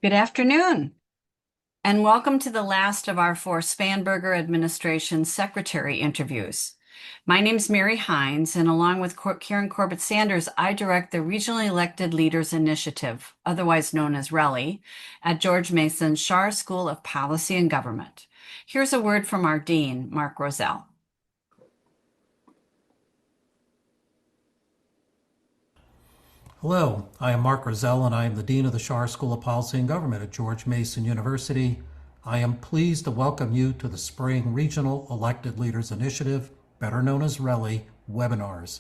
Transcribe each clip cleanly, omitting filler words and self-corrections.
Good afternoon, and welcome to the last of our four Spanberger administration secretary interviews. My name is Mary Hines, and along with Karen Corbett Sanders, I direct the Regionally Elected Leaders Initiative, otherwise known as RELI, at George Mason Schar School of Policy and Government. Here's a word from our dean, Mark Roselle. Hello, I am Mark Roselle and I am the Dean of the Schar School of Policy and Government at George Mason University. I am pleased to welcome you to the Spring Regional Elected Leaders Initiative, better known as RELI, webinars.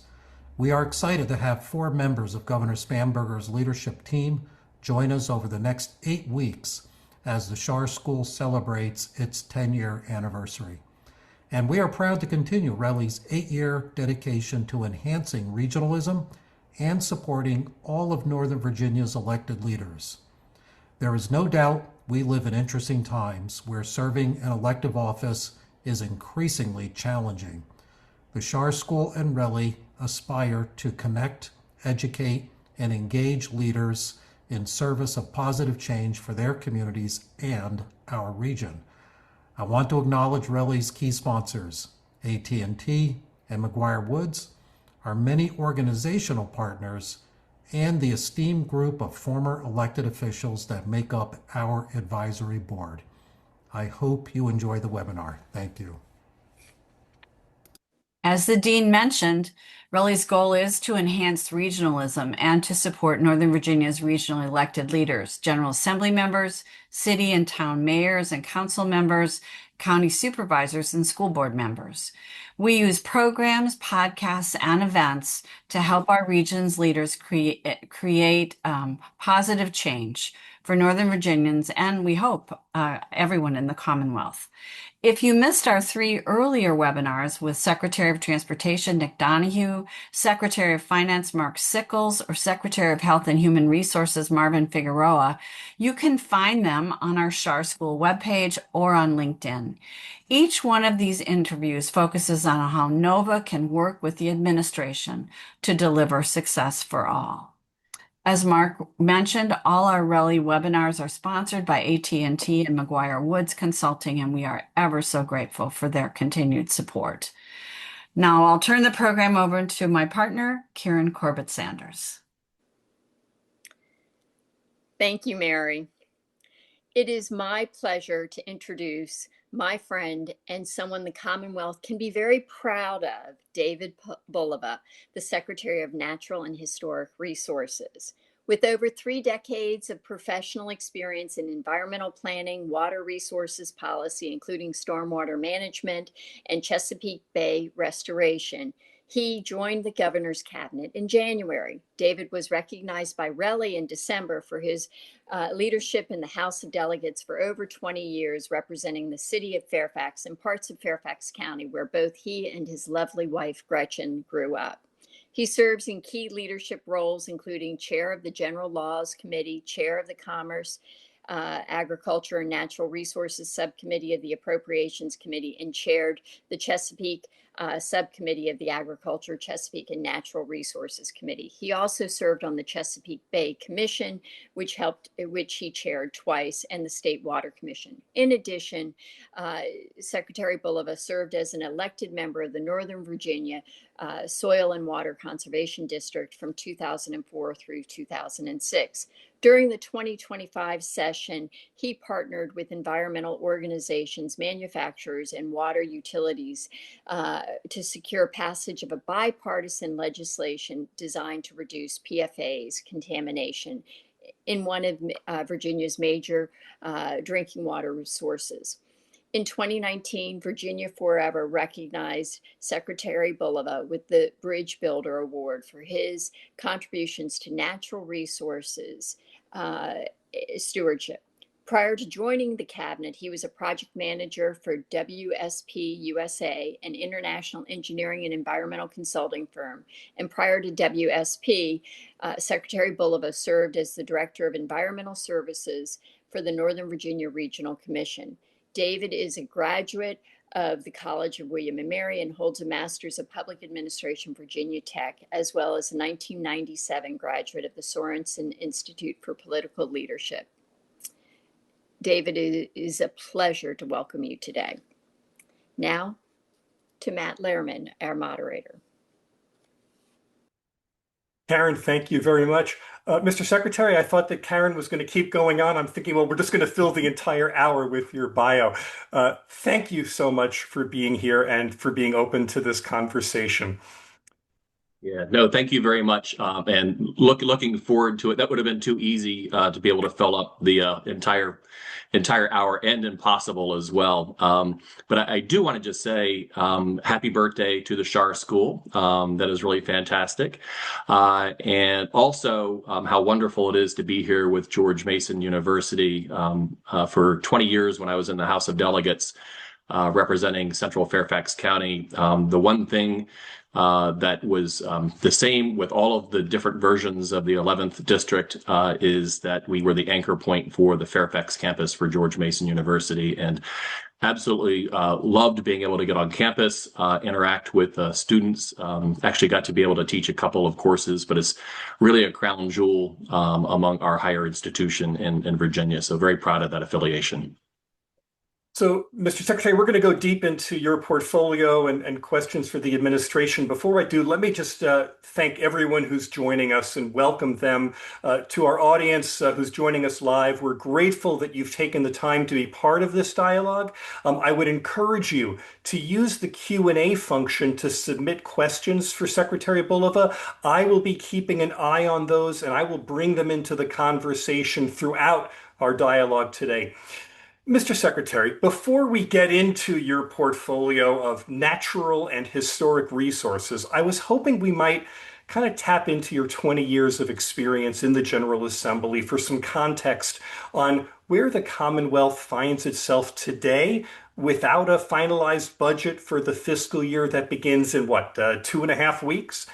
We are excited to have four members of Governor Spanberger's leadership team join us over the next 8 weeks as the Schar School celebrates its 10-year anniversary. And we are proud to continue RELI's 8-year dedication to enhancing regionalism and supporting all of Northern Virginia's elected leaders. There is no doubt we live in interesting times where serving an elective office is increasingly challenging. The Schar School and RELI aspire to connect, educate, and engage leaders in service of positive change for their communities and our region. I want to acknowledge RELI's key sponsors, AT&T and McGuire Woods, our many organizational partners, and the esteemed group of former elected officials that make up our advisory board. I hope you enjoy the webinar. Thank you. As the dean mentioned, RELI's goal is to enhance regionalism and to support Northern Virginia's regionally elected leaders, General Assembly members, city and town mayors and council members, county supervisors, and school board members. We use programs, podcasts, and events to help our region's leaders create positive change for Northern Virginians and we hope everyone in the Commonwealth. If you missed our 3 earlier webinars with Secretary of Transportation Nick Donahue, Secretary of Finance Mark Sickles, or Secretary of Health and Human Resources Marvin Figueroa, you can find them on our Schar School webpage or on LinkedIn. Each one of these interviews focuses on how NOVA can work with the administration to deliver success for all. As Mark mentioned, all our RELI webinars are sponsored by AT&T and McGuire Woods Consulting, and we are ever so grateful for their continued support. Now I'll turn the program over to my partner, Karen Corbett Sanders. Thank you, Mary. It is my pleasure to introduce my friend and someone the Commonwealth can be very proud of, David Bulova, the Secretary of Natural and Historic Resources. With over 3 decades of professional experience in environmental planning, water resources policy, including stormwater management, and Chesapeake Bay restoration, he joined the governor's cabinet in January. David was recognized by RELI in December for his leadership in the House of Delegates for over 20 years, representing the city of Fairfax and parts of Fairfax County, where both he and his lovely wife, Gretchen, grew up. He serves in key leadership roles, including chair of the General Laws Committee, chair of the Commerce, Agriculture and Natural Resources Subcommittee of the Appropriations Committee, and chaired the Chesapeake Subcommittee of the Agriculture, Chesapeake and Natural Resources Committee. He also served on the Chesapeake Bay Commission, which he chaired twice, and the State Water Commission. In addition, Secretary Bulova served as an elected member of the Northern Virginia Soil and Water Conservation District from 2004 through 2006. During the 2025 session, he partnered with environmental organizations, manufacturers, and water utilities to secure passage of a bipartisan legislation designed to reduce PFAS contamination in one of Virginia's major drinking water sources. In 2019, Virginia Forever recognized Secretary Bulova with the Bridge Builder Award for his contributions to natural resources stewardship. Prior to joining the cabinet, he was a project manager for WSP USA, an international engineering and environmental consulting firm. And prior to WSP, Secretary Bulova served as the Director of Environmental Services for the Northern Virginia Regional Commission. David is a graduate of the College of William and Mary and holds a Master's of Public Administration, Virginia Tech, as well as a 1997 graduate of the Sorensen Institute for Political Leadership. David, it is a pleasure to welcome you today. Now to Matt Lehrman, our moderator. Karen, thank you very much. Mr. Secretary, I thought that Karen was going to keep going on. I'm thinking, well, we're just going to fill the entire hour with your bio. Thank you so much for being here and for being open to this conversation. Yeah, no, thank you very much. And looking forward to it. That would have been too easy to be able to fill up the entire hour, and impossible as well. But I do want to just say happy birthday to the Shar School. That is really fantastic. And also how wonderful it is to be here with George Mason University for 20 years when I was in the House of Delegates representing Central Fairfax County. The one thing that was the same with all of the different versions of the 11th district is that we were the anchor point for the Fairfax campus for George Mason University, and absolutely loved being able to get on campus, interact with students. Actually got to be able to teach a couple of courses, but it's really a crown jewel among our higher institution in Virginia. So very proud of that affiliation. So, Mr. Secretary, we're going to go deep into your portfolio and questions for the administration. Before I do, let me just thank everyone who's joining us and welcome them to our audience who's joining us live. We're grateful that you've taken the time to be part of this dialogue. I would encourage you to use the Q&A function to submit questions for Secretary Bulova. I will be keeping an eye on those, and I will bring them into the conversation throughout our dialogue today. Mr. Secretary, before we get into your portfolio of natural and historic resources, I was hoping we might kind of tap into your 20 years of experience in the General Assembly for some context on where the Commonwealth finds itself today without a finalized budget for the fiscal year that begins in what, 2.5 weeks?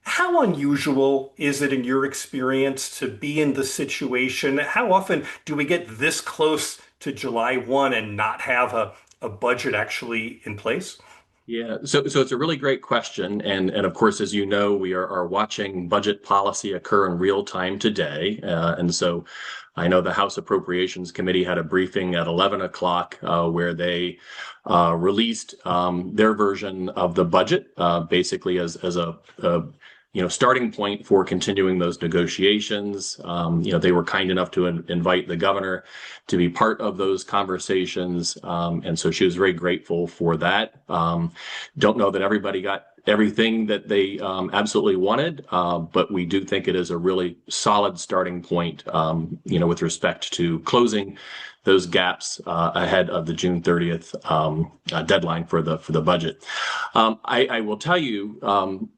How unusual is it in your experience to be in the situation? How often do we get this close to July 1 and not have a budget actually in place? Yeah, so it's a really great question, and of course, as you know, we are watching budget policy occur in real time today, and so I know the House Appropriations Committee had a briefing at 11 o'clock where they released their version of the budget, basically as a starting point for continuing those negotiations. They were kind enough to invite the governor to be part of those conversations. And so she was very grateful for that. Don't know that everybody got everything that they absolutely wanted, but we do think it is a really solid starting point, with respect to closing those gaps ahead of the June 30th deadline for the budget. I will tell you,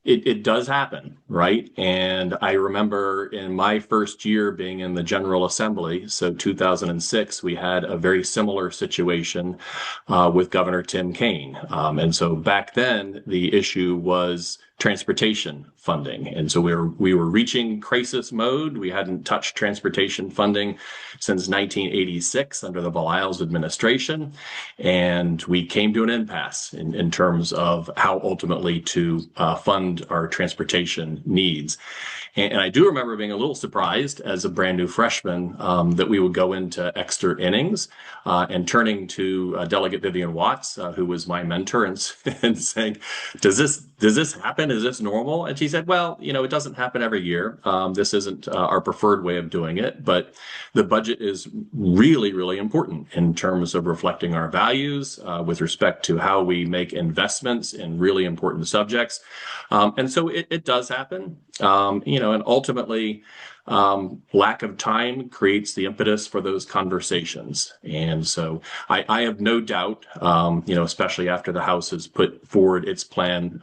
it does happen, right? And I remember in my first year being in the General Assembly, so 2006, we had a very similar situation with Governor Tim Kaine. And so back then, the issue was transportation funding. And so we were reaching crisis mode. We hadn't touched transportation funding since 1986 under the Belial's administration. And we came to an impasse in terms of how ultimately to fund our transportation needs. And I do remember being a little surprised as a brand new freshman that we would go into extra innings and turning to Delegate Vivian Watts, who was my mentor, and saying, does this happen? Is this normal? And she said, well, it doesn't happen every year. This isn't our preferred way of doing it, but the budget is really, really important in terms of reflecting our values with respect to how we make investments in really important subjects. And so it does happen, and ultimately, lack of time creates the impetus for those conversations. And so I have no doubt, especially after the House has put forward its plan,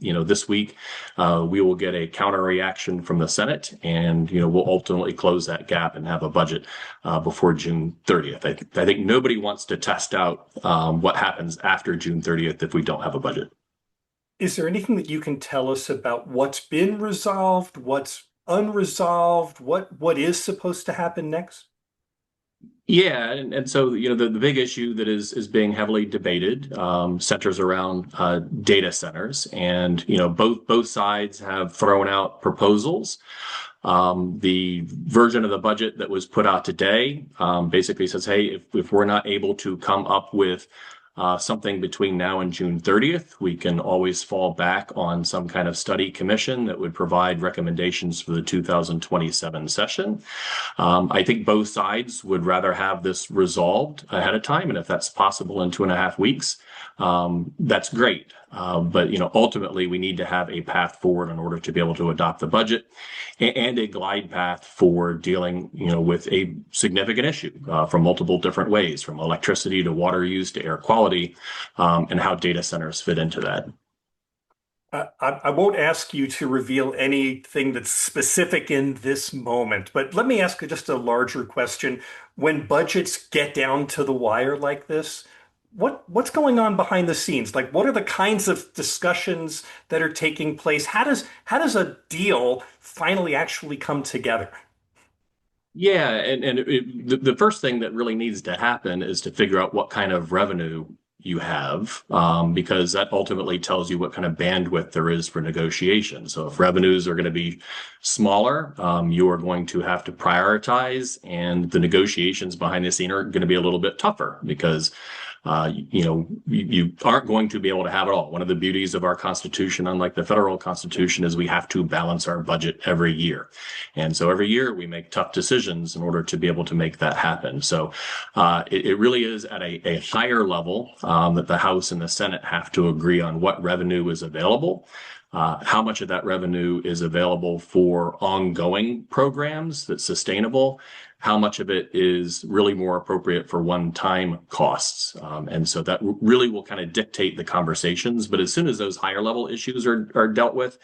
this week, we will get a counter reaction from the Senate, and, we'll ultimately close that gap and have a budget before June 30th. I think nobody wants to test out what happens after June 30th if we don't have a budget. Is there anything that you can tell us about what's been resolved, what's unresolved, what is supposed to happen next? Yeah, and so the big issue that is being heavily debated centers around data centers, and both sides have thrown out proposals. The version of the budget that was put out today basically says, hey, if we're not able to come up with something between now and June 30th, we can always fall back on some kind of study commission that would provide recommendations for the 2027 session. I think both sides would rather have this resolved ahead of time, and if that's possible in 2.5 weeks, that's great. But ultimately, we need to have a path forward in order to be able to adopt the budget and a glide path for dealing, with a significant issue from multiple different ways, from electricity to water use to air quality, and how data centers fit into that. I won't ask you to reveal anything that's specific in this moment, but let me ask just a larger question. When budgets get down to the wire like this, what's going on behind the scenes? Like, what are the kinds of discussions that are taking place? How does a deal finally actually come together? Yeah, and the first thing that really needs to happen is to figure out what kind of revenue you have, because that ultimately tells you what kind of bandwidth there is for negotiation. So if revenues are going to be smaller, you are going to have to prioritize, and the negotiations behind the scene are going to be a little bit tougher because you aren't going to be able to have it all. One of the beauties of our Constitution, unlike the federal Constitution, is we have to balance our budget every year. And so every year we make tough decisions in order to be able to make that happen. So it really is at a higher level that the House and the Senate have to agree on what revenue is available. How much of that revenue is available for ongoing programs that's sustainable? How much of it is really more appropriate for one-time costs? And so that really will kind of dictate the conversations. But as soon as those higher level issues are dealt with,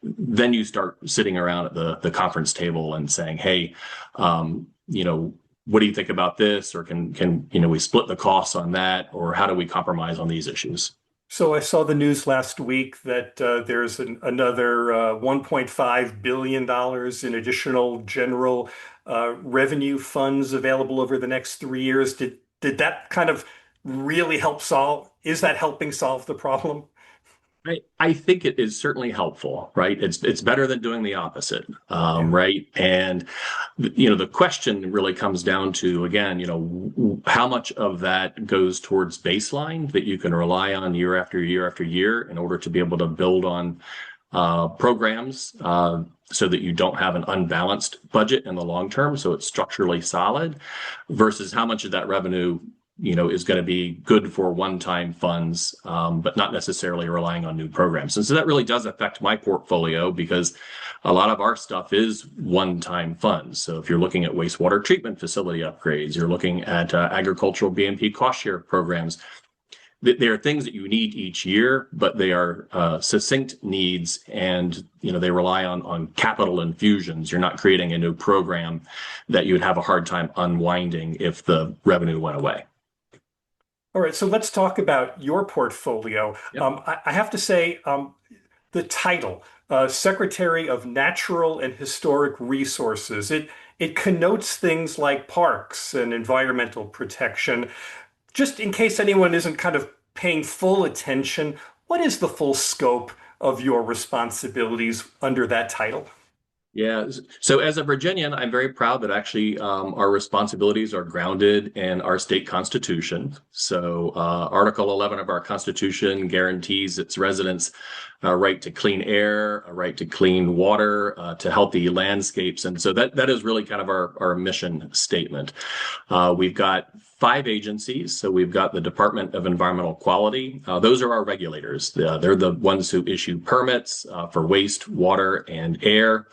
then you start sitting around at the conference table and saying, hey, what do you think about this? Or can we split the costs on that? Or how do we compromise on these issues? So I saw the news last week that there's another $1.5 billion in additional general revenue funds available over the next 3 years. Did that kind of really help solve? Is that helping solve the problem? I think it is certainly helpful, right? It's better than doing the opposite, Yeah. right? And the question really comes down to, again, how much of that goes towards baseline that you can rely on year after year after year in order to be able to build on programs so that you don't have an unbalanced budget in the long term, so it's structurally solid, versus how much of that revenue is going to be good for one-time funds, but not necessarily relying on new programs. And so that really does affect my portfolio because a lot of our stuff is one-time funds. So if you're looking at wastewater treatment facility upgrades, you're looking at agricultural BMP cost share programs, they are things that you need each year, but they are succinct needs, and they rely on capital infusions. You're not creating a new program that you would have a hard time unwinding if the revenue went away. All right, so let's talk about your portfolio. Yep. I have to say, the title, Secretary of Natural and Historic Resources, it connotes things like parks and environmental protection. Just in case anyone isn't kind of paying full attention, what is the full scope of your responsibilities under that title? Yeah. So as a Virginian, I'm very proud that actually our responsibilities are grounded in our state constitution. So Article 11 of our Constitution guarantees its residents a right to clean air, a right to clean water, to healthy landscapes. And so that is really kind of our mission statement. We've got 5 agencies. So we've got the Department of Environmental Quality. Those are our regulators. They're the ones who issue permits for waste, water, and air.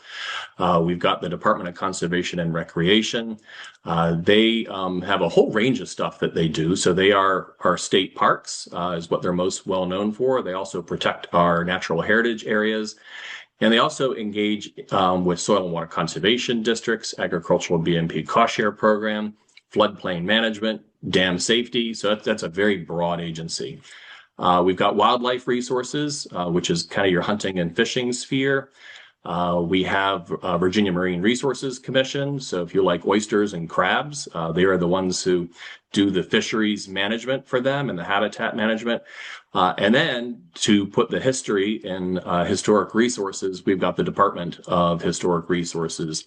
We've got the Department of Conservation and Recreation. They have a whole range of stuff that they do. So they are our state parks, is what they're most well known for. They also protect our natural heritage areas. And they also engage with soil and water conservation districts, agricultural BMP cost share program, floodplain management, dam safety. So that's a very broad agency. We've got wildlife resources, which is kind of your hunting and fishing sphere. We have Virginia Marine Resources Commission. So if you like oysters and crabs, they are the ones who do the fisheries management for them and the habitat management. And then to put the history in historic resources, we've got the Department of Historic Resources.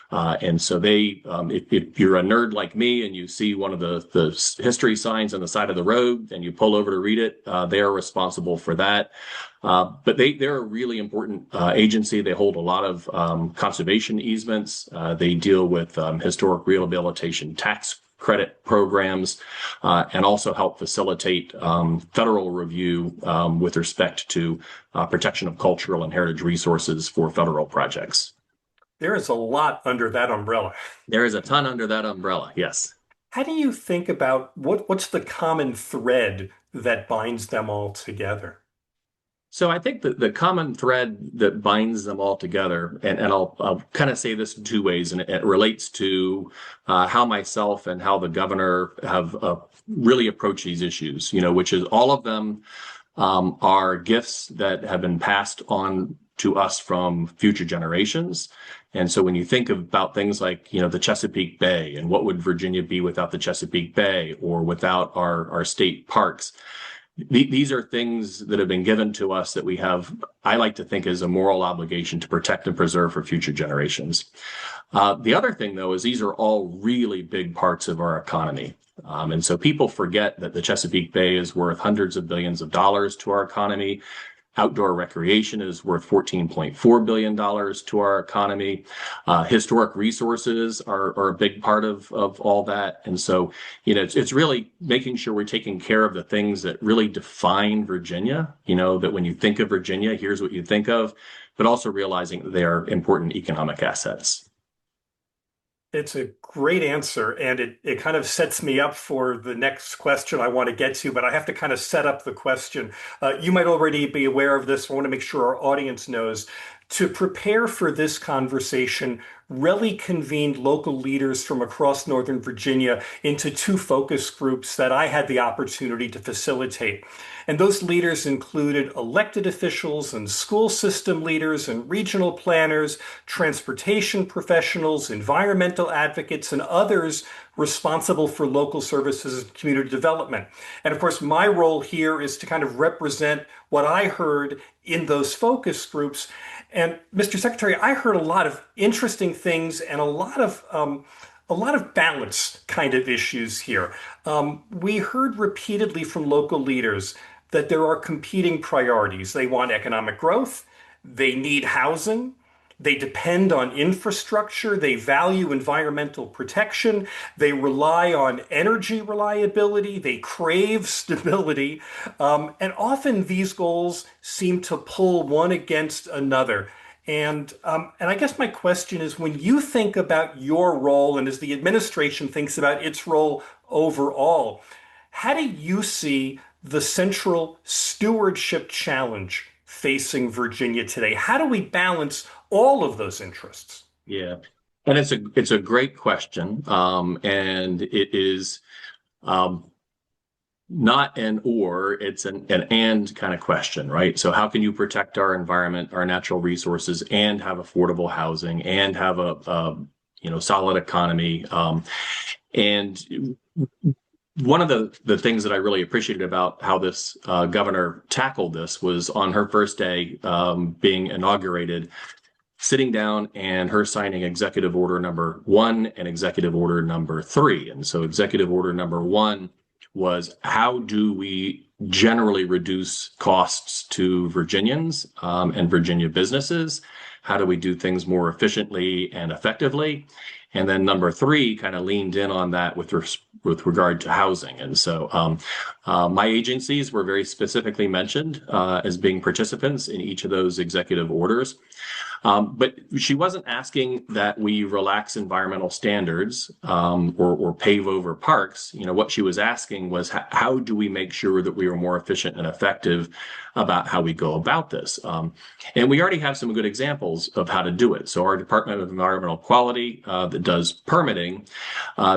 And so if you're a nerd like me and you see one of the history signs on the side of the road and you pull over to read it, they are responsible for that. But they're a really important agency. They hold a lot of conservation easements. They deal with historic rehabilitation tax credit programs, and also help facilitate federal review with respect to protection of cultural and heritage resources for federal projects. There is a lot under that umbrella. There is a ton under that umbrella, yes. How do you think about what's the common thread that binds them all together? So I think that the common thread that binds them all together, and I'll kind of say this in two ways, and it relates to how myself and how the governor have really approached these issues, which is all of them are gifts that have been passed on to us from future generations. And so when you think about things like, the Chesapeake Bay and what would Virginia be without the Chesapeake Bay or without our state parks, these are things that have been given to us that we have, I like to think, as a moral obligation to protect and preserve for future generations. The other thing, though, is these are all really big parts of our economy. And so people forget that the Chesapeake Bay is worth hundreds of billions of dollars to our economy. Outdoor recreation is worth $14.4 billion to our economy. Historic resources are a big part of all that. And so, it's really making sure we're taking care of the things that really define Virginia, that when you think of Virginia, here's what you think of, but also realizing that they are important economic assets. It's a great answer, and it kind of sets me up for the next question I want to get to, but I have to kind of set up the question. You might already be aware of this. I want to make sure our audience knows. To prepare for this conversation, Relly convened local leaders from across Northern Virginia into two focus groups that I had the opportunity to facilitate. And those leaders included elected officials and school system leaders and regional planners, transportation professionals, environmental advocates, and others responsible for local services and community development. And of course, my role here is to kind of represent what I heard in those focus groups. And Mr. Secretary, I heard a lot of interesting things and a lot of balance kind of issues here. We heard repeatedly from local leaders that there are competing priorities. They want economic growth, they need housing, they depend on infrastructure, they value environmental protection, they rely on energy reliability, they crave stability, and often these goals seem to pull one against another. And I guess my question is, when you think about your role and as the administration thinks about its role overall, how do you see the central stewardship challenge facing Virginia today? How do we balance all of those interests? Yeah, and it's a great question, and it is not an or, it's an and kind of question, right? So how can you protect our environment, our natural resources, and have affordable housing, and have a solid economy? And one of the things that I really appreciated about how this governor tackled this was on her first day being inaugurated, sitting down and her signing executive order number 1 and executive order number 3. And so executive order number 1 was, how do we generally reduce costs to Virginians and Virginia businesses? How do we do things more efficiently and effectively? And then number 3 kind of leaned in on that with regard to housing. And so my agencies were very specifically mentioned as being participants in each of those executive orders. But she wasn't asking that we relax environmental standards or pave over parks. What she was asking was, how do we make sure that we are more efficient and effective about how we go about this? And we already have some good examples of how to do it. So our Department of Environmental Quality that does permitting,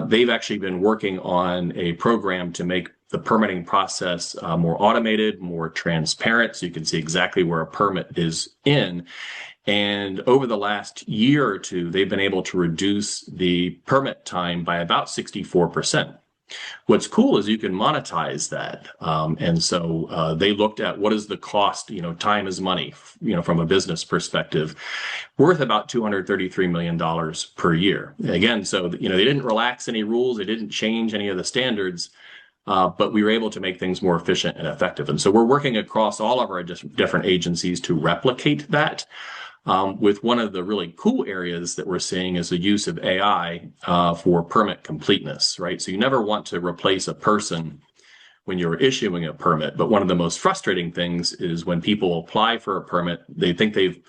they've actually been working on a program to make the permitting process more automated, more transparent, so you can see exactly where a permit is in. And over the last year or two, they've been able to reduce the permit time by about 64%. What's cool is you can monetize that. And so they looked at what is the cost, time is money, from a business perspective, worth about $233 million per year. Again, so, they didn't relax any rules, they didn't change any of the standards. But we were able to make things more efficient and effective. And so we're working across all of our different agencies to replicate that. With one of the really cool areas that we're seeing is the use of AI for permit completeness, right? So you never want to replace a person when you're issuing a permit. But one of the most frustrating things is when people apply for a permit, they think they've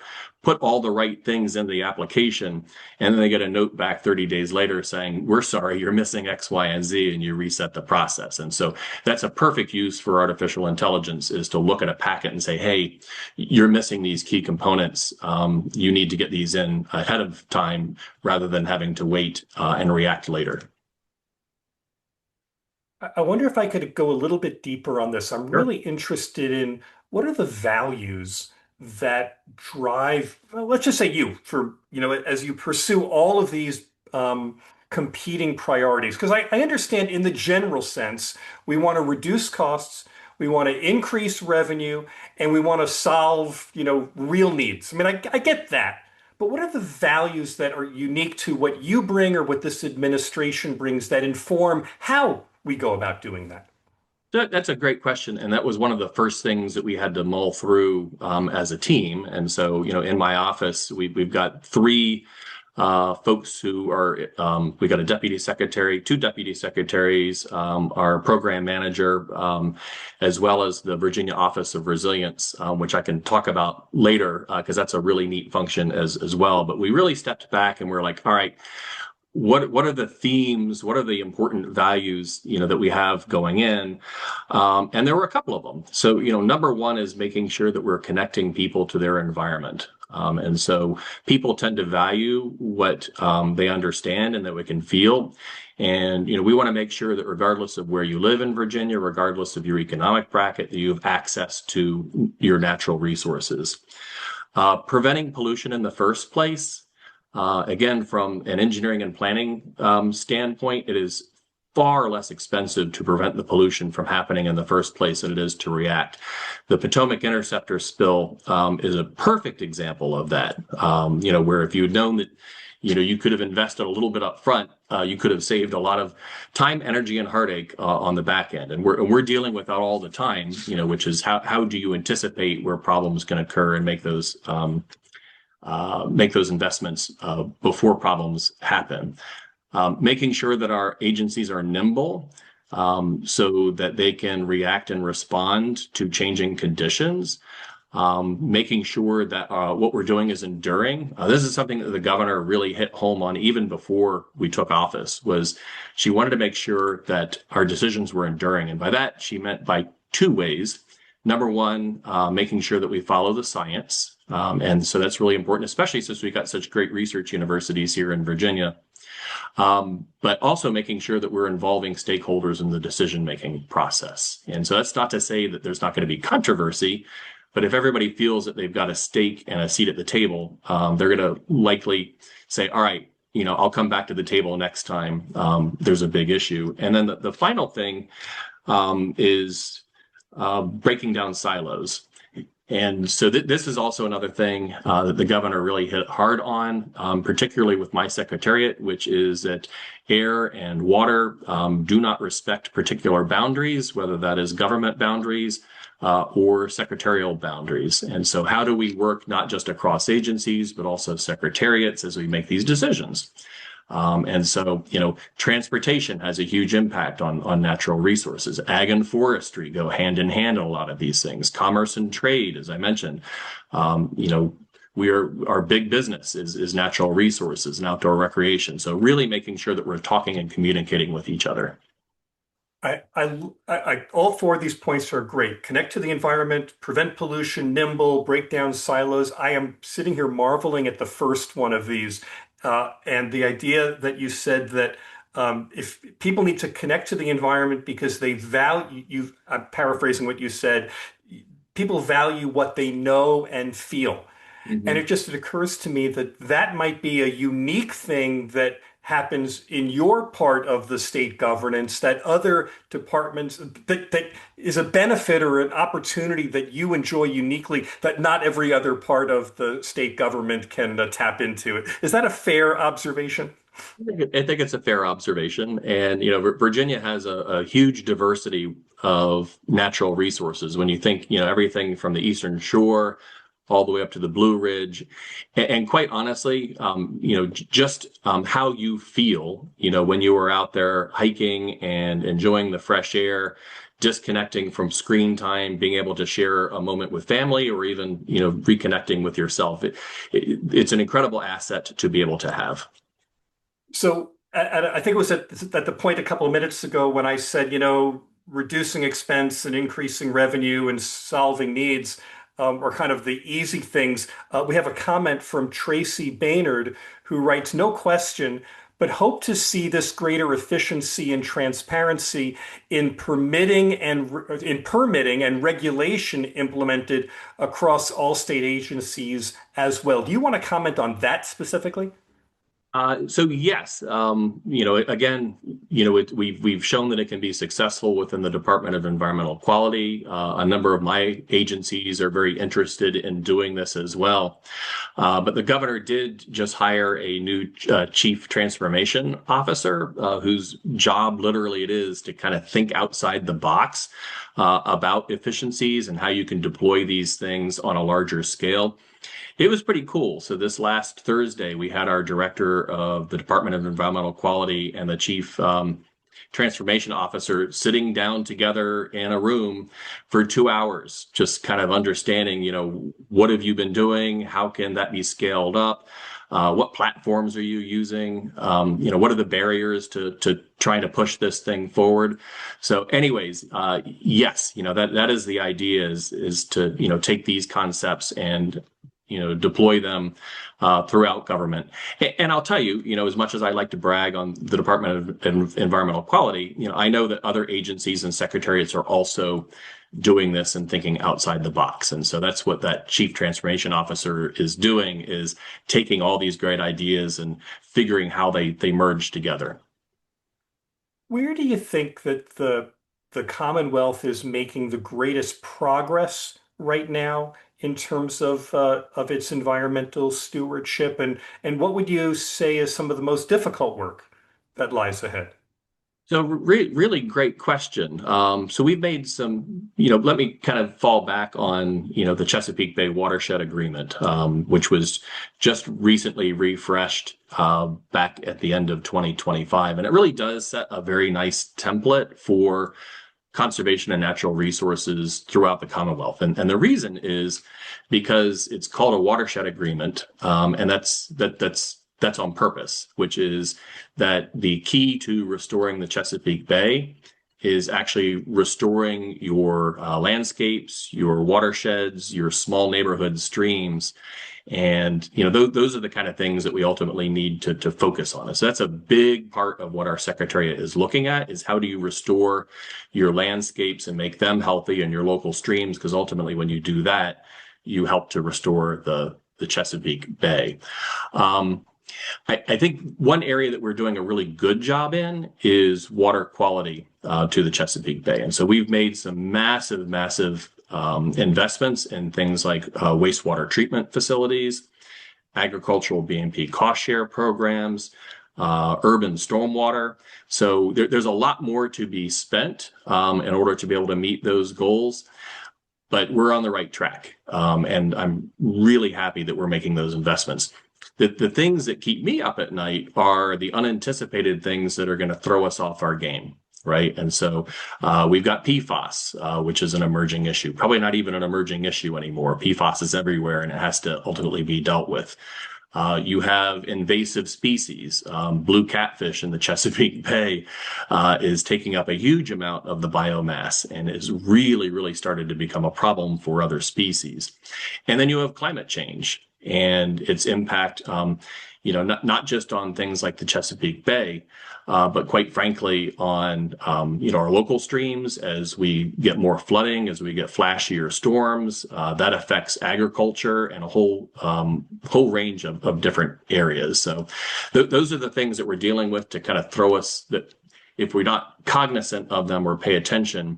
put all the right things in the application, and then they get a note back 30 days later saying, we're sorry, you're missing X, Y, and Z, and you reset the process. And so that's a perfect use for artificial intelligence, is to look at a packet and say, hey, you're missing these key components. You need to get these in ahead of time rather than having to wait and react later. I wonder if I could go a little bit deeper on this. I'm Sure. really interested in what are the values that drive, well, let's just say you, for, as you pursue all of these competing priorities. Because I understand in the general sense, we want to reduce costs, we want to increase revenue, and we want to solve, real needs. I mean, I get that. But what are the values that are unique to what you bring or what this administration brings that inform how we go about doing that? That's a great question. And that was one of the first things that we had to mull through as a team. And so, in my office, we've got three folks who are, we got a deputy secretary, two deputy secretaries, our program manager, as well as the Virginia Office of Resilience, which I can talk about later because that's a really neat function as well. But we really stepped back and we're like, all right, what are the themes? What are the important values, that we have going in? And there were a couple of them. So, number one is making sure that we're connecting people to their environment. And so people tend to value what they understand and that we can feel. And, we want to make sure that regardless of where you live in Virginia, regardless of your economic bracket, that you have access to your natural resources. Preventing pollution in the first place. Again, from an engineering and planning standpoint, it is far less expensive to prevent the pollution from happening in the first place than it is to react. The Potomac Interceptor spill is a perfect example of that. Where if you had known that, you could have invested a little bit up front, you could have saved a lot of time, energy, and heartache on the back end. And we're dealing with that all the time, which is how do you anticipate where problems can occur and make those investments before problems happen. Making sure that our agencies are nimble so that they can react and respond to changing conditions. Making sure that what we're doing is enduring. This is something that the governor really hit home on even before we took office, was she wanted to make sure that our decisions were enduring. And by that, she meant by two ways. Number one, making sure that we follow the science. And so that's really important, especially since we've got such great research universities here in Virginia. But also making sure that we're involving stakeholders in the decision-making process. And so that's not to say that there's not going to be controversy, but if everybody feels that they've got a stake and a seat at the table, they're going to likely say, all right, I'll come back to the table next time there's a big issue. And then the final thing is breaking down silos. And so this is also another thing that the governor really hit hard on, particularly with my secretariat, which is that air and water do not respect particular boundaries, whether that is government boundaries or secretarial boundaries. And so how do we work not just across agencies, but also secretariats as we make these decisions? And so, transportation has a huge impact on natural resources. Ag and forestry go hand in hand in a lot of these things. Commerce and trade, as I mentioned, our big business is natural resources and outdoor recreation. So really making sure that we're talking and communicating with each other. All four of these points are great. Connect to the environment, prevent pollution, nimble, break down silos. I am sitting here marveling at the first one of these. And the idea that you said that if people need to connect to the environment because they value, I'm paraphrasing what you said, people value what they know and feel. Mm-hmm. And it occurs to me that that might be a unique thing that happens in your part of the state governance that other departments that is a benefit or an opportunity that you enjoy uniquely that not every other part of the state government can tap into? Is that a fair observation? I think it's a fair observation. And, Virginia has a huge diversity of natural resources. When you think, everything from the Eastern Shore all the way up to the Blue Ridge. And quite honestly, just how you feel, when you are out there hiking and enjoying the fresh air, disconnecting from screen time, being able to share a moment with family or even, reconnecting with yourself. It's an incredible asset to be able to have. So I think it was at the point a couple of minutes ago when I said, reducing expense and increasing revenue and solving needs are kind of the easy things. We have a comment from Tracy Baynard who writes, no question, but hope to see this greater efficiency and transparency in permitting and regulation implemented across all state agencies as well. Do you want to comment on that specifically? So yes, again, we've shown that it can be successful within the Department of Environmental Quality. A number of my agencies are very interested in doing this as well. But the governor did just hire a new chief transformation officer, whose job literally it is to kind of think outside the box about efficiencies and how you can deploy these things on a larger scale. It was pretty cool. So this last Thursday, we had our director of the Department of Environmental Quality and the chief transformation officer sitting down together in a room for 2 hours, just kind of understanding, what have you been doing? How can that be scaled up? What platforms are you using? What are the barriers to trying to push this thing forward? So anyways, yes, that is the idea is to, take these concepts and deploy them throughout government. And I'll tell you, as much as I like to brag on the Department of Environmental Quality, I know that other agencies and secretariats are also doing this and thinking outside the box. And so that's what that chief transformation officer is doing, is taking all these great ideas and figuring how they merge together. Where do you think that the Commonwealth is making the greatest progress right now in terms of its environmental stewardship, and what would you say is some of the most difficult work that lies ahead? So really great question. So we've made some, let me kind of fall back on, the Chesapeake Bay Watershed Agreement, which was just recently refreshed back at the end of 2025. And it really does set a very nice template for conservation and natural resources throughout the Commonwealth. And the reason is because it's called a watershed agreement. And that's on purpose, which is that the key to restoring the Chesapeake Bay is actually restoring your landscapes, your watersheds, your small neighborhood streams. And, those are the kind of things that we ultimately need to focus on. And so that's a big part of what our secretariat is looking at, is how do you restore your landscapes and make them healthy and your local streams? Because ultimately, when you do that, you help to restore the Chesapeake Bay. I think one area that we're doing a really good job in is water quality to the Chesapeake Bay. And so we've made some massive investments in things like wastewater treatment facilities, agricultural BMP cost share programs, urban stormwater. So there's a lot more to be spent in order to be able to meet those goals. But we're on the right track. And I'm really happy that we're making those investments. The things that keep me up at night are the unanticipated things that are going to throw us off our game, right? And so we've got PFAS, which is an emerging issue, probably not even an emerging issue anymore. PFAS is everywhere and it has to ultimately be dealt with. You have invasive species. Blue catfish in the Chesapeake Bay is taking up a huge amount of the biomass and is really started to become a problem for other species. And then you have climate change. and its impact, not just on things like the Chesapeake Bay, but quite frankly on, our local streams as we get more flooding, as we get flashier storms. That affects agriculture and a whole range of different areas. So those are the things that we're dealing with to kind of throw us that if we're not cognizant of them or pay attention,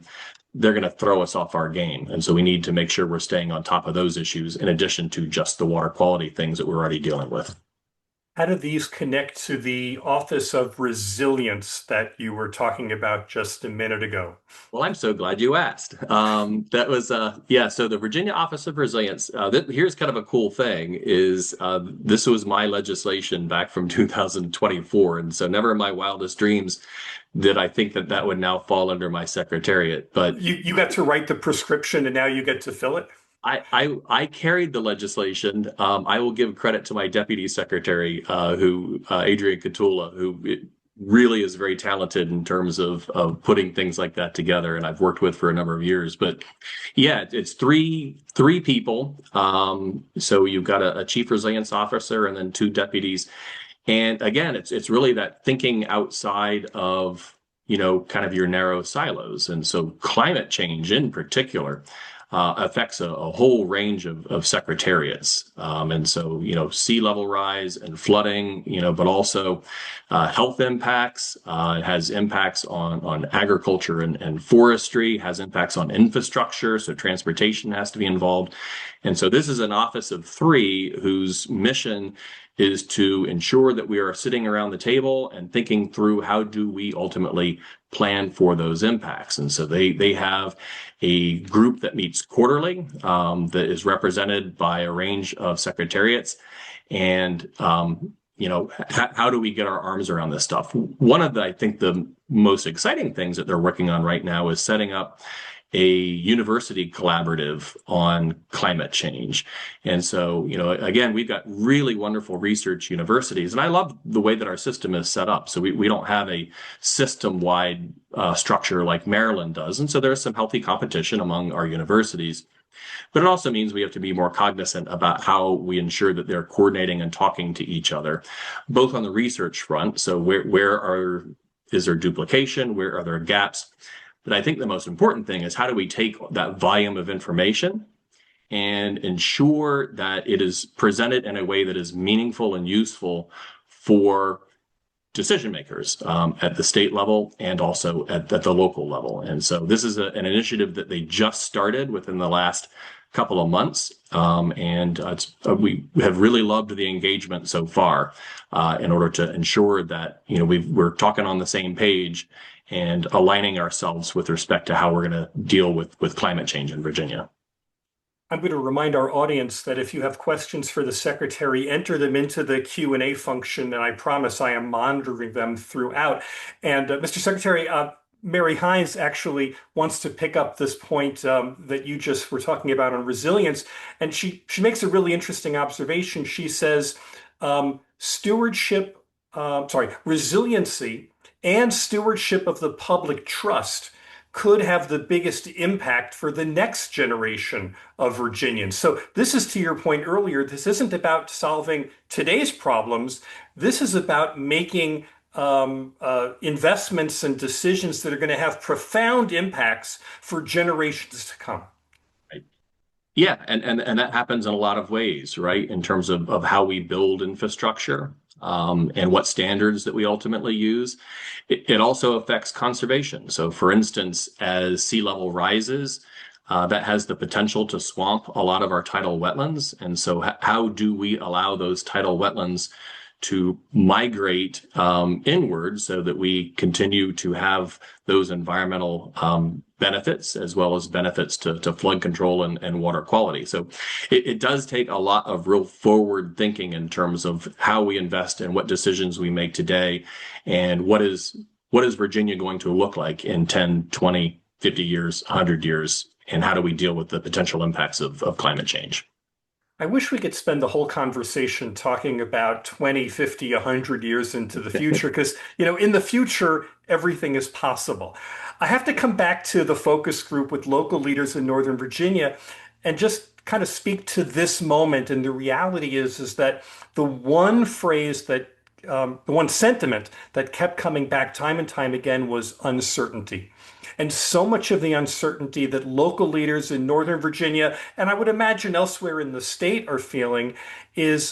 they're going to throw us off our game. And so we need to make sure we're staying on top of those issues in addition to just the water quality things that we're already dealing with. How do these connect to the Office of Resilience that you were talking about just a minute ago? Well, I'm so glad you asked. That was, yeah. So the Virginia Office of Resilience. Here's kind of a cool thing: is this was my legislation back from 2024, and so never in my wildest dreams did I think that that would now fall under my secretariat. But You got to write the prescription and now you get to fill it? I carried the legislation. I will give credit to my deputy secretary, who Adrian Catula, who really is very talented in terms of putting things like that together, and I've worked with for a number of years. But yeah, it's three people. So you've got a chief resilience officer and then two deputies. And again, it's really that thinking outside of kind of your narrow silos. And so climate change in particular affects a whole range of secretariats. And so, sea level rise and flooding, but also health impacts. It has impacts on agriculture and forestry, has impacts on infrastructure. So transportation has to be involved. And so this is an office of three whose mission is to ensure that we are sitting around the table and thinking through how do we ultimately plan for those impacts. And so they have a group that meets quarterly, that is represented by a range of secretariats. And, how do we get our arms around this stuff? One of I think the most exciting things that they're working on right now is setting up a university collaborative on climate change. And so, again, we've got really wonderful research universities, and I love the way that our system is set up. So we don't have a system-wide structure like Maryland does. And so there's some healthy competition among our universities. But it also means we have to be more cognizant about how we ensure that they're coordinating and talking to each other, both on the research front. So is there duplication? Where are there gaps? But I think the most important thing is how do we take that volume of information and ensure that it is presented in a way that is meaningful and useful for decision makers at the state level and also at the local level. And so this is an initiative that they just started within the last couple of months. We have really loved the engagement so far in order to ensure that, we're talking on the same page and aligning ourselves with respect to how we're going to deal with climate change in Virginia. I'm going to remind our audience that if you have questions for the secretary, enter them into the Q&A function, and I promise I am monitoring them throughout. And Mr. Secretary, Mary Hines actually wants to pick up this point that you just were talking about on resilience, and she makes a really interesting observation. She says resiliency and stewardship of the public trust could have the biggest impact for the next generation of Virginians. So this is to your point earlier, this isn't about solving today's problems. This is about making investments and decisions that are going to have profound impacts for generations to come. Yeah, and that happens in a lot of ways, right? In terms of how we build infrastructure, and what standards that we ultimately use. It also affects conservation. So for instance, as sea level rises, that has the potential to swamp a lot of our tidal wetlands. And so how do we allow those tidal wetlands to migrate inward so that we continue to have those environmental benefits as well as benefits to flood control and water quality. So it does take a lot of real forward thinking in terms of how we invest and what decisions we make today and what is Virginia going to look like in 10, 20, 50 years, 100 years, and how do we deal with the potential impacts of climate change? I wish we could spend the whole conversation talking about 20, 50, 100 years into the future, because, in the future, everything is possible. I have to come back to the focus group with local leaders in Northern Virginia and just kind of speak to this moment. And the reality is that the one phrase that the one sentiment that kept coming back time and time again was uncertainty. And so much of the uncertainty that local leaders in Northern Virginia, and I would imagine elsewhere in the state, are feeling is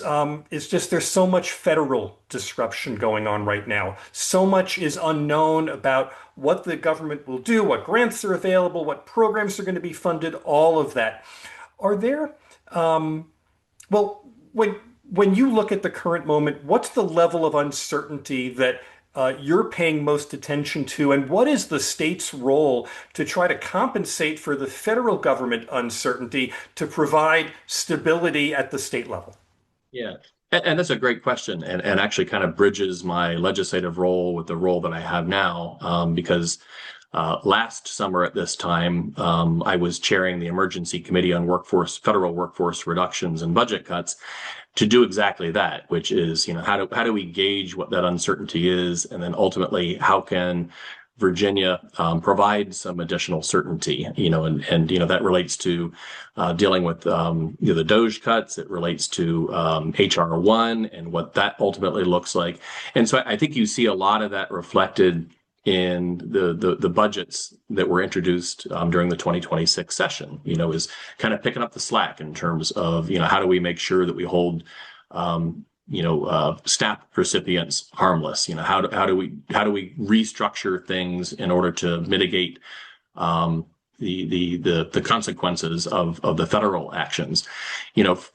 just there's so much federal disruption going on right now. So much is unknown about what the government will do, what grants are available, what programs are going to be funded, all of that. Are there, well, when you look at the current moment, what's the level of uncertainty that you're paying most attention to, and what is the state's role to try to compensate for the federal government uncertainty to provide stability at the state level? Yeah. And that's a great question, and actually kind of bridges my legislative role with the role that I have now, because last summer at this time, I was chairing the Emergency Committee on Federal Workforce Reductions and Budget Cuts to do exactly that, which is, how do we gauge what that uncertainty is, and then ultimately how can Virginia provide some additional certainty, and that relates to dealing with the DOGE cuts. It relates to HR1 and what that ultimately looks like. And so I think you see a lot of that reflected in the budgets that were introduced during the 2026 session, is kind of picking up the slack in terms of, how do we make sure that we hold, STAP recipients harmless? How do we restructure things in order to mitigate the consequences of the federal actions?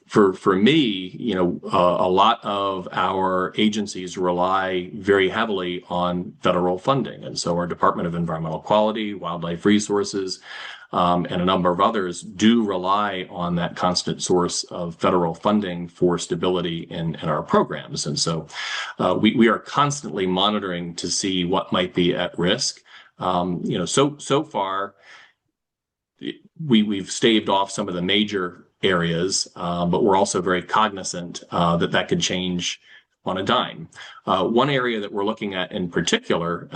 For me, a lot of our agencies rely very heavily on federal funding, and so our Department of Environmental Quality, Wildlife Resources, and a number of others do rely on that constant source of federal funding for stability in our programs. And so we are constantly monitoring to see what might be at risk. So far, we've staved off some of the major areas, but we're also very cognizant that could change on a dime. One area that we're looking at in particular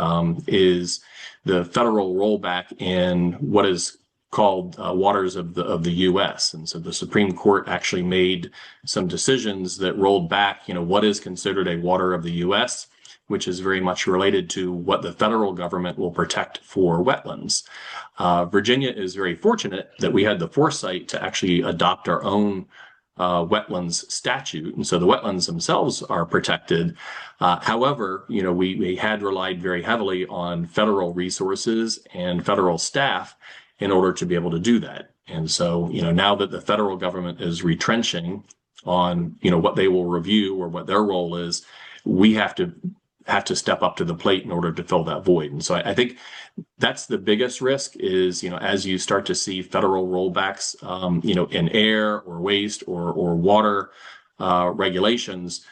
is the federal rollback in what is called waters of the U.S. And so the Supreme Court actually made some decisions that rolled back, what is considered a water of the U.S., which is very much related to what the federal government will protect for wetlands. Virginia is very fortunate that we had the foresight to actually adopt our own wetlands statute. And so the wetlands themselves are protected. However, we had relied very heavily on federal resources and federal staff in order to be able to do that. And so, now that the federal government is retrenching on, what they will review or what their role is, we have to step up to the plate in order to fill that void. And so I think that's the biggest risk is, as you start to see federal rollbacks, in air or waste or water regulations,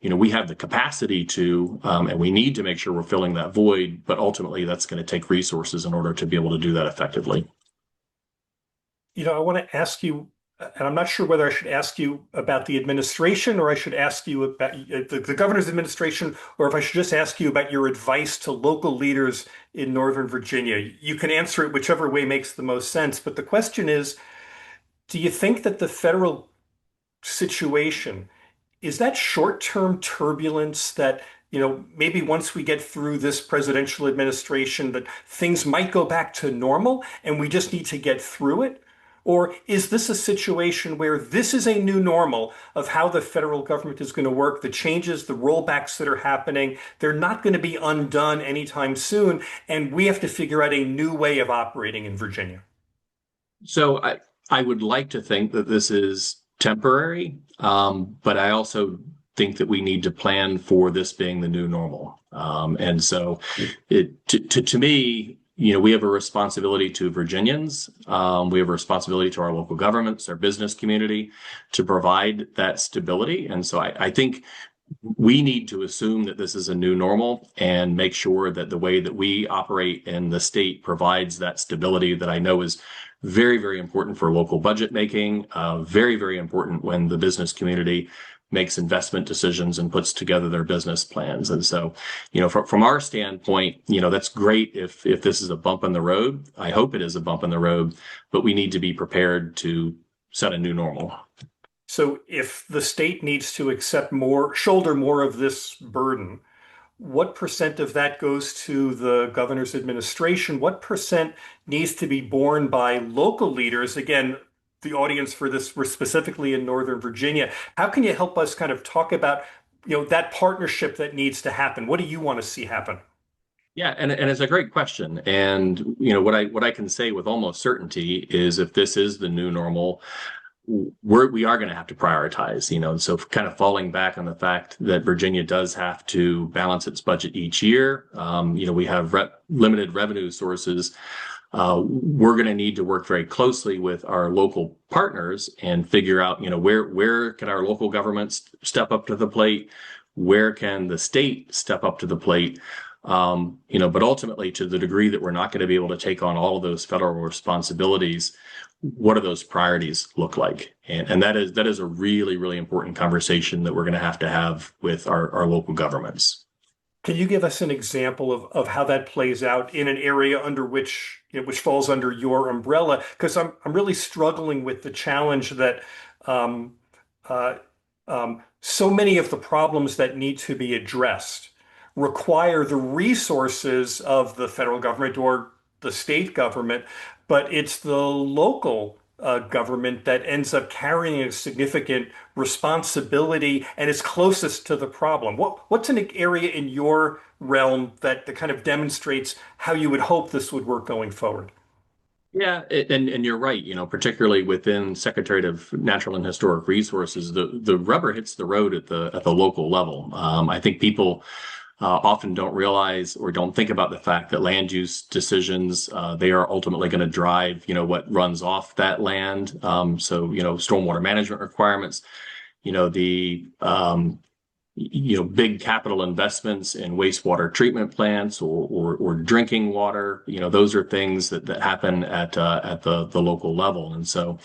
we have the capacity to, and we need to make sure we're filling that void, but ultimately that's going to take resources in order to be able to do that effectively. I want to ask you, and I'm not sure whether I should ask you about the administration or I should ask you about the governor's administration, or if I should just ask you about your advice to local leaders in Northern Virginia. You can answer it whichever way makes the most sense. But the question is, do you think that the federal situation is that short-term turbulence that, maybe once we get through this presidential administration, that things might go back to normal and we just need to get through it? Or is this a situation where this is a new normal of how the federal government is going to work, the changes, the rollbacks that are happening, they're not going to be undone anytime soon, and we have to figure out a new way of operating in Virginia? So I would like to think that this is temporary, but I also think that we need to plan for this being the new normal. And so to me, we have a responsibility to Virginians. We have a responsibility to our local governments, our business community, to provide that stability. And so I think we need to assume that this is a new normal and make sure that the way that we operate in the state provides that stability that I know is very, very important for local budget making, very, very important when the business community makes investment decisions and puts together their business plans. And so, from our standpoint, that's great if this is a bump in the road. I hope it is a bump in the road, but we need to be prepared to set a new normal. So if the state needs to shoulder more of this burden, what percent of that goes to the governor's administration? What percent needs to be borne by local leaders? Again, the audience for this were specifically in Northern Virginia. How can you help us kind of talk about, that partnership that needs to happen? What do you want to see happen? Yeah, and it's a great question. And what I can say with almost certainty is if this is the new normal, we are going to have to prioritize, so kind of falling back on the fact that Virginia does have to balance its budget each year. We have limited revenue sources. We're going to need to work very closely with our local partners and figure out, where can our local governments step up to the plate? Where can the state step up to the plate? But ultimately, to the degree that we're not going to be able to take on all of those federal responsibilities, what do those priorities look like? And that is a really, really important conversation that we're going to have with our local governments. Can you give us an example of how that plays out in an area under which falls under your umbrella? Because I'm really struggling with the challenge that um, uh, so many of the problems that need to be addressed require the resources of the federal government or the state government, but it's the local government that ends up carrying a significant responsibility and is closest to the problem. What's an area in your realm that kind of demonstrates how you would hope this would work going forward? Yeah, and you're right, particularly within Secretariat of Natural and Historic Resources, the rubber hits the road at the local level. I think people often don't realize or don't think about the fact that land use decisions, they are ultimately going to drive, what runs off that land. So, stormwater management requirements, the big capital investments in wastewater treatment plants or drinking water, those are things that happen at the local level. And so,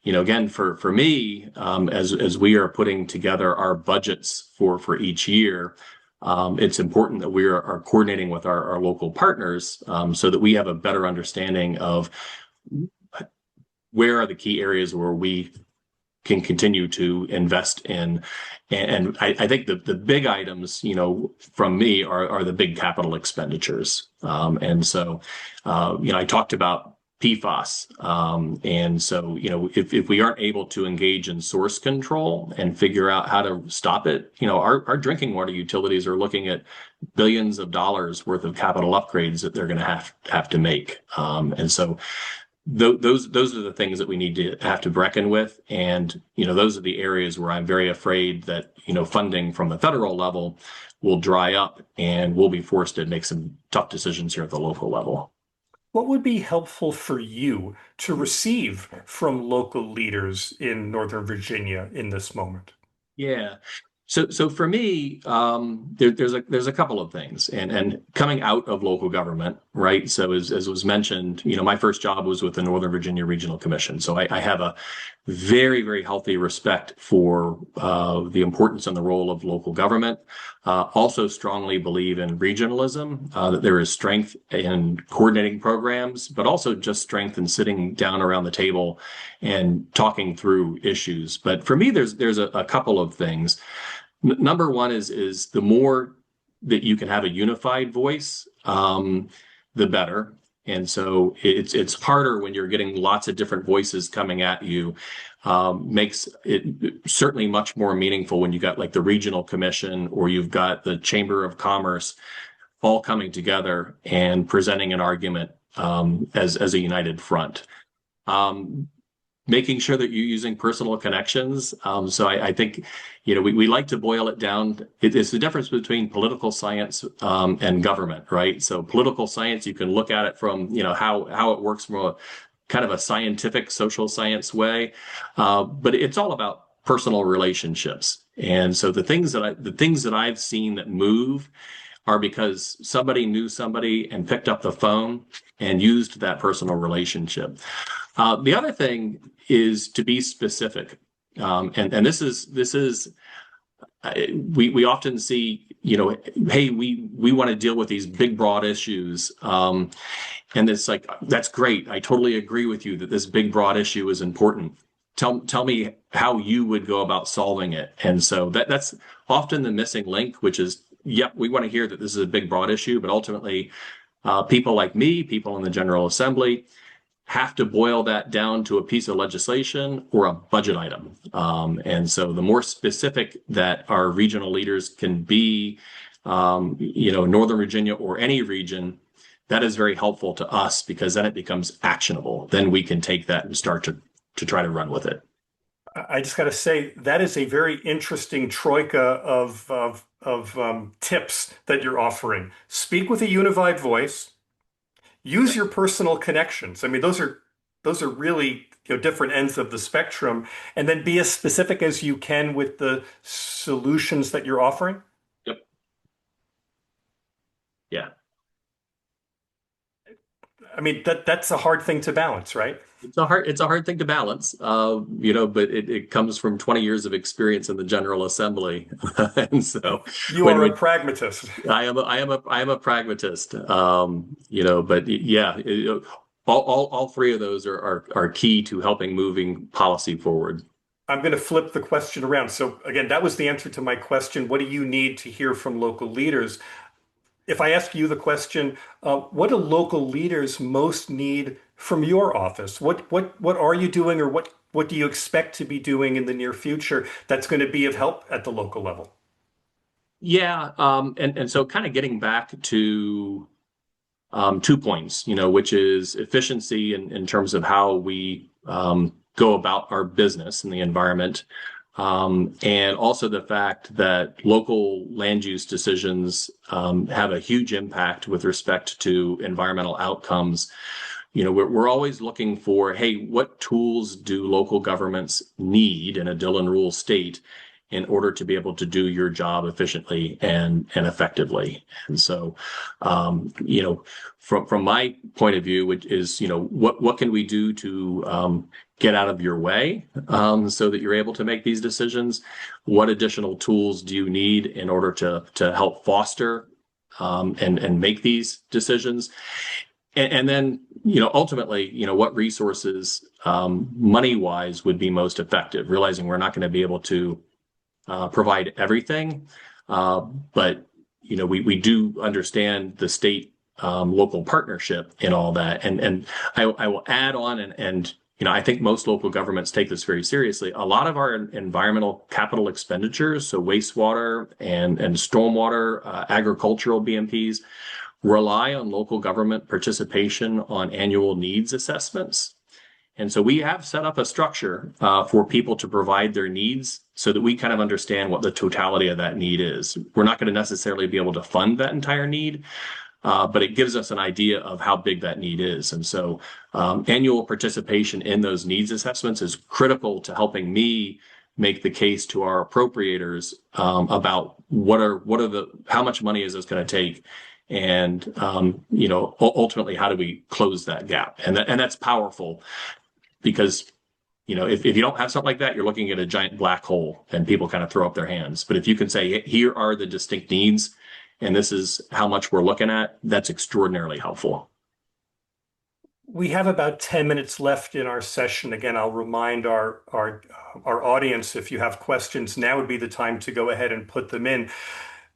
again, for me, as we are putting together our budgets for each year, it's important that we are coordinating with our local partners, so that we have a better understanding of where are the key areas where we can continue to invest in. And I think the big items, from me are the big capital expenditures. And so, I talked about PFAS. And so, if we aren't able to engage in source control and figure out how to stop it, our drinking water utilities are looking at billions of dollars worth of capital upgrades that they're going to have to make. And so those are the things that we need to have to reckon with. And, those are the areas where I'm very afraid that, funding from the federal level will dry up and we'll be forced to make some tough decisions here at the local level. What would be helpful for you to receive from local leaders in Northern Virginia in this moment? Yeah. So for me, there's a couple of things, and coming out of local government, right? So as was mentioned, my first job was with the Northern Virginia Regional Commission. So I have a very, very healthy respect for the importance and the role of local government. Also strongly believe in regionalism, that there is strength in coordinating programs, but also just strength in sitting down around the table and talking through issues. But for me, there's a couple of things. Number one is the more that you can have a unified voice, the better. And so it's harder when you're getting lots of different voices coming at you. Makes it certainly much more meaningful when you got like the regional commission or you've got the Chamber of Commerce all coming together and presenting an argument as a united front. Making sure that you're using personal connections. So I think, we like to boil it down. It's the difference between political science and government, right? So political science, you can look at it from, how it works from a kind of a scientific social science way. But it's all about personal relationships. And so the things that I've seen that move are because somebody knew somebody and picked up the phone and used that personal relationship. The other thing is to be specific. And this is we often see, hey, we want to deal with these big, broad issues. And it's like, that's great. I totally agree with you that this big, broad issue is important. tell me how you would go about solving it. And so that's often the missing link, which is, yep, we want to hear that this is a big, broad issue, but ultimately, people like me, people in the General Assembly, have to boil that down to a piece of legislation or a budget item. And so the more specific that our regional leaders can be, Northern Virginia or any region, that is very helpful to us because then it becomes actionable. Then we can take that and start to try to run with it. I just got to say that is a very interesting troika of tips that you're offering. Speak with a unified voice. Use your personal connections. I mean, those are really, different ends of the spectrum, and then be as specific as you can with the solutions that you're offering. Yep. Yeah. I mean, that's a hard thing to balance, right? It's a hard thing to balance, but it comes from 20 years of experience in the General Assembly. And so You are a pragmatist. I am a pragmatist. But yeah, all three of those are key to helping moving policy forward. I'm going to flip the question around. So again, that was the answer to my question. What do you need to hear from local leaders? If I ask you the question, what do local leaders most need from your office? What are you doing, or what do you expect to be doing in the near future that's going to be of help at the local level? Yeah, and so kind of getting back to 2 points, which is efficiency in terms of how we go about our business in the environment. And also the fact that local land use decisions have a huge impact with respect to environmental outcomes. We're always looking for, hey, what tools do local governments need in a Dillon Rule state in order to be able to do your job efficiently and effectively? And so, from my point of view, which is, what can we do to get out of your way so that you're able to make these decisions? What additional tools do you need in order to help foster and make these decisions? And then, ultimately, what resources, money-wise, would be most effective, realizing we're not going to be able to provide everything. But, we do understand the state local partnership in all that. And I will add on, and I think most local governments take this very seriously. A lot of our environmental capital expenditures, so wastewater and stormwater, agricultural BMPs, rely on local government participation on annual needs assessments. And so we have set up a structure for people to provide their needs so that we kind of understand what the totality of that need is. We're not going to necessarily be able to fund that entire need, but it gives us an idea of how big that need is. And so annual participation in those needs assessments is critical to helping me make the case to our appropriators about how much money is this going to take, and ultimately, how do we close that gap? And that's powerful, because if you don't have something like that, you're looking at a giant black hole and people kind of throw up their hands. But if you can say, here are the distinct needs and this is how much we're looking at, that's extraordinarily helpful. We have about 10 minutes left in our session. Again, I'll remind our audience, if you have questions, now would be the time to go ahead and put them in.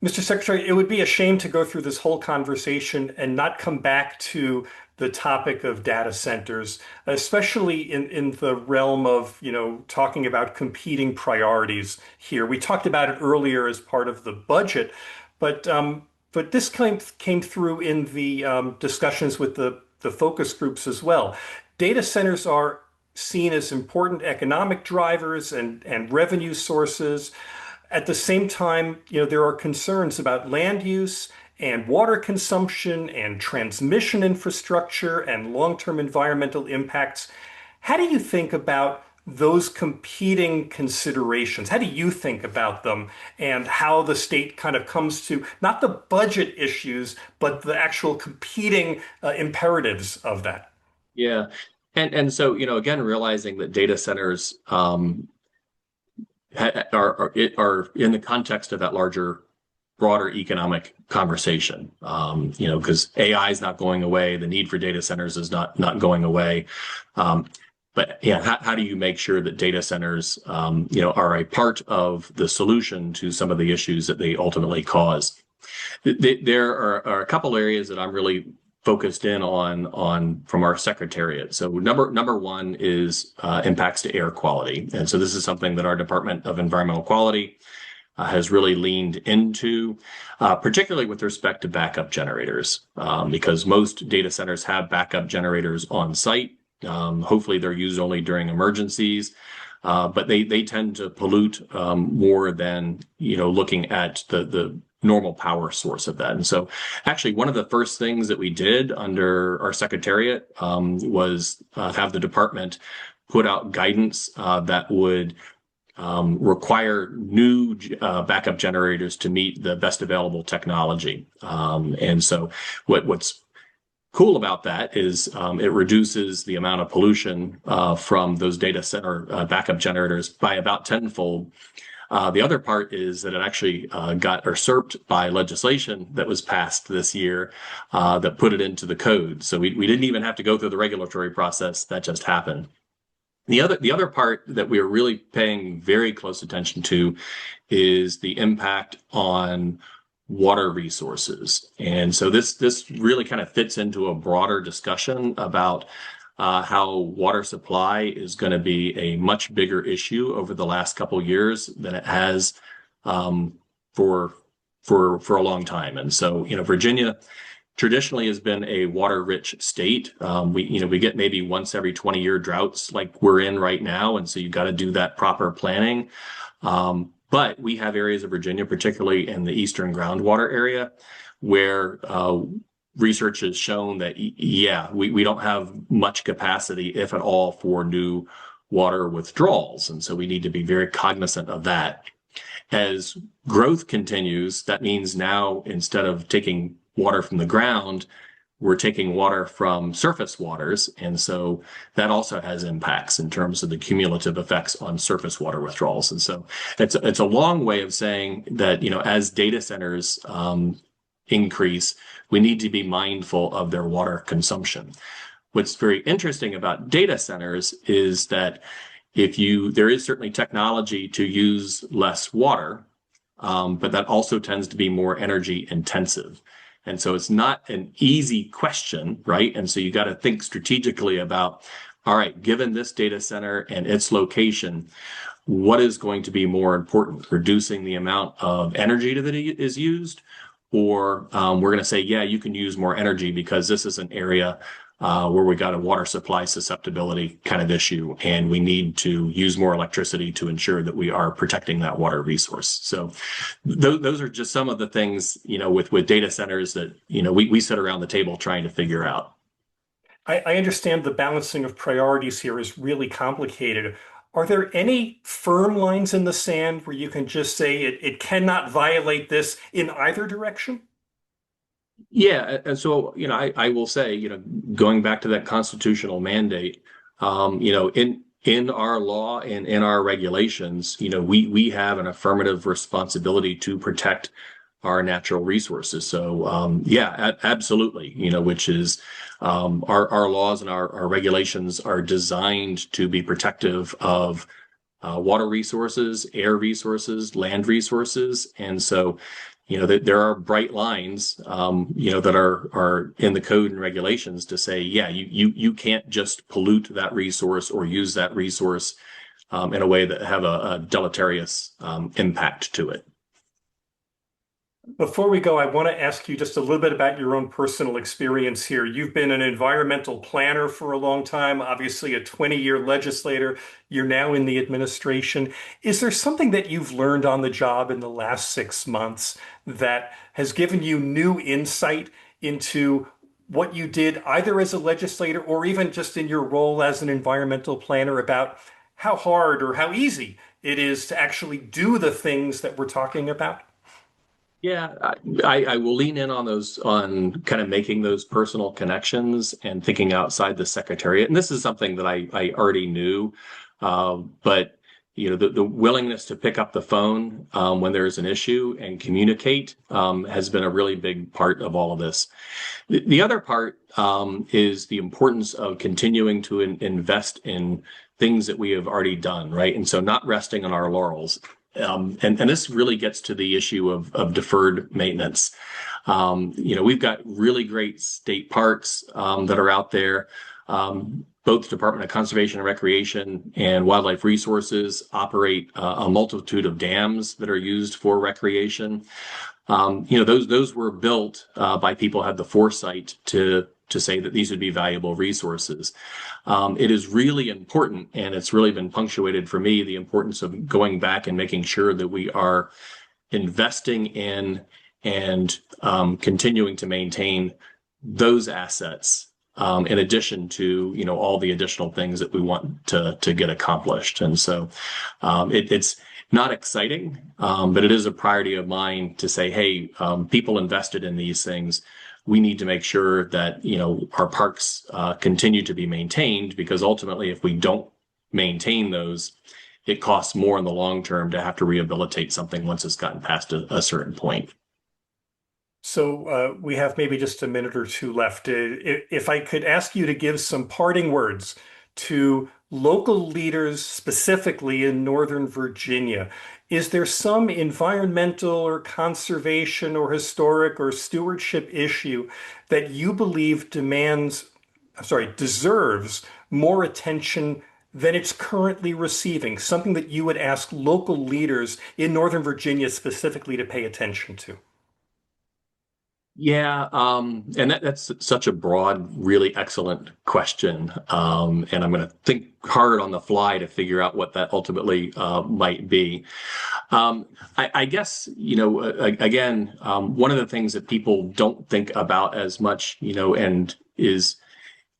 Mr. Secretary, it would be a shame to go through this whole conversation and not come back to the topic of data centers, especially in the realm of, talking about competing priorities here. We talked about it earlier as part of the budget, but this came through in the discussions with the focus groups as well. Data centers are seen as important economic drivers and revenue sources. At the same time, there are concerns about land use and water consumption and transmission infrastructure and long-term environmental impacts. How do you think about those competing considerations? How do you think about them, and how the state kind of comes to not the budget issues, but the actual competing imperatives of that? Yeah. And so, again, realizing that data centers are in the context of that larger, broader economic conversation. Because AI is not going away, the need for data centers is not going away. but yeah, how do you make sure that data centers, are a part of the solution to some of the issues that they ultimately cause? There are a couple areas that I'm really focused in on from our secretariat. So number one is impacts to air quality, and so this is something that our Department of Environmental Quality has really leaned into, particularly with respect to backup generators, because most data centers have backup generators on site. Hopefully, they're used only during emergencies. But they tend to pollute more than looking at the normal power source of that. And so, actually, one of the first things that we did under our secretariat was have the department put out guidance that would require new backup generators to meet the best available technology. And so, what's cool about that is it reduces the amount of pollution from those data center backup generators by about tenfold. The other part is that it actually got usurped by legislation that was passed this year that put it into the code. So we didn't even have to go through the regulatory process. That just happened. The other part that we are really paying very close attention to is the impact on water resources. And so this really kind of fits into a broader discussion about how water supply is going to be a much bigger issue over the last couple of years than it has for a long time. And so, Virginia traditionally has been a water-rich state. We get maybe once every 20-year droughts like we're in right now, and so you've got to do that proper planning. But we have areas of Virginia, particularly in the eastern groundwater area, where research has shown that, we don't have much capacity, if at all, for new water withdrawals. And so we need to be very cognizant of that. As growth continues, that means now instead of taking water from the ground, we're taking water from surface waters. And so that also has impacts in terms of the cumulative effects on surface water withdrawals. And so it's a long way of saying that, as data centers increase, we need to be mindful of their water consumption. What's very interesting about data centers is that there is certainly technology to use less water, but that also tends to be more energy intensive. And so it's not an easy question, right? And so you got to think strategically about, all right, given this data center and its location, what is going to be more important, reducing the amount of energy that is used? Or we're going to say, you can use more energy because this is an area where we got a water supply susceptibility kind of issue, and we need to use more electricity to ensure that we are protecting that water resource. So those are just some of the things, with data centers that, we sit around the table trying to figure out. I understand the balancing of priorities here is really complicated. Are there any firm lines in the sand where you can just say it cannot violate this in either direction? Yeah, and so I will say, going back to that constitutional mandate, in our law and in our regulations, we have an affirmative responsibility to protect our natural resources. So absolutely, which is our laws and our regulations are designed to be protective of water resources, air resources, land resources, and so. There are bright lines, that are in the code and regulations to say, you can't just pollute that resource or use that resource in a way that have a deleterious impact to it. Before we go, I want to ask you just a little bit about your own personal experience here. You've been an environmental planner for a long time, obviously a 20-year legislator. You're now in the administration. Is there something that you've learned on the job in the last 6 months that has given you new insight into what you did either as a legislator or even just in your role as an environmental planner about how hard or how easy it is to actually do the things that we're talking about? Yeah, I will lean in on kind of making those personal connections and thinking outside the secretariat. And this is something that I already knew. But, the willingness to pick up the phone when there's an issue and communicate has been a really big part of all of this. The other part is the importance of continuing to invest in things that we have already done, right? And so not resting on our laurels. And this really gets to the issue of deferred maintenance. We've got really great state parks that are out there. Both Department of Conservation and Recreation and Wildlife Resources operate a multitude of dams that are used for recreation. Those were built by people who had the foresight to say that these would be valuable resources. It is really important, and it's really been punctuated for me, the importance of going back and making sure that we are investing in and continuing to maintain those assets in addition to all the additional things that we want to get accomplished. And so it's not exciting, but it is a priority of mine to say, hey, people invested in these things. We need to make sure that our parks continue to be maintained, because ultimately, if we don't maintain those, it costs more in the long term to have to rehabilitate something once it's gotten past a certain point. So we have maybe just a minute or two left. If I could ask you to give some parting words to local leaders, specifically in Northern Virginia, is there some environmental or conservation or historic or stewardship issue that you believe deserves more attention than it's currently receiving? Something that you would ask local leaders in Northern Virginia specifically to pay attention to? Yeah, and that's such a broad, really excellent question. And I'm going to think hard on the fly to figure out what that ultimately might be. I guess, again, one of the things that people don't think about as much, and is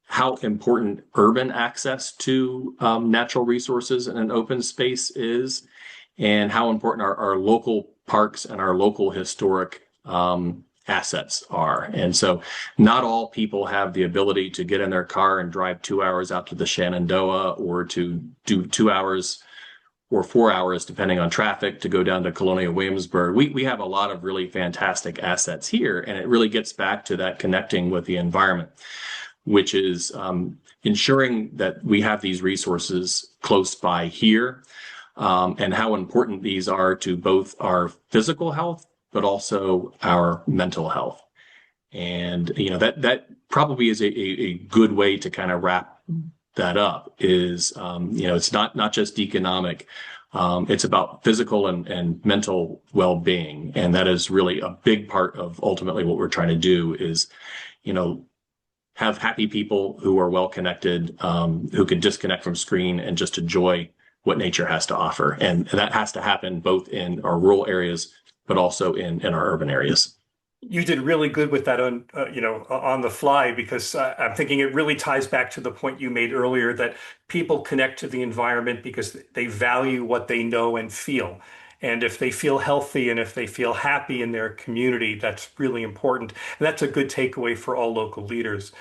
how important urban access to natural resources and an open space is, and how important our local parks and our local historic assets are. And so not all people have the ability to get in their car and drive 2 hours out to the Shenandoah, or to do 2 hours or 4 hours, depending on traffic, to go down to Colonial Williamsburg. We have a lot of really fantastic assets here, and it really gets back to that connecting with the environment, which is ensuring that we have these resources close by here, and how important these are to both our physical health, but also our mental health. And, that probably is a good way to kind of wrap that up is, it's not just economic. It's about physical and mental well-being. And that is really a big part of ultimately what we're trying to do is, have happy people who are well-connected, who can disconnect from screen and just enjoy what nature has to offer. And that has to happen both in our rural areas, but also in our urban areas. You did really good with that on the fly, because I'm thinking it really ties back to the point you made earlier that people connect to the environment because they value what they know and feel. And if they feel healthy and if they feel happy in their community, that's really important. And that's a good takeaway for all local leaders.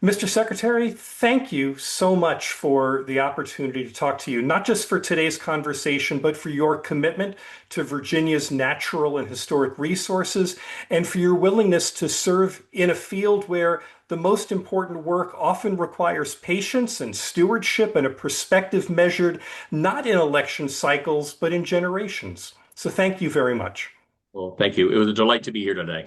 Mr. Secretary, thank you so much for the opportunity to talk to you, not just for today's conversation, but for your commitment to Virginia's natural and historic resources, and for your willingness to serve in a field where the most important work often requires patience and stewardship and a perspective measured not in election cycles, but in generations. So thank you very much. Well, thank you. It was a delight to be here today.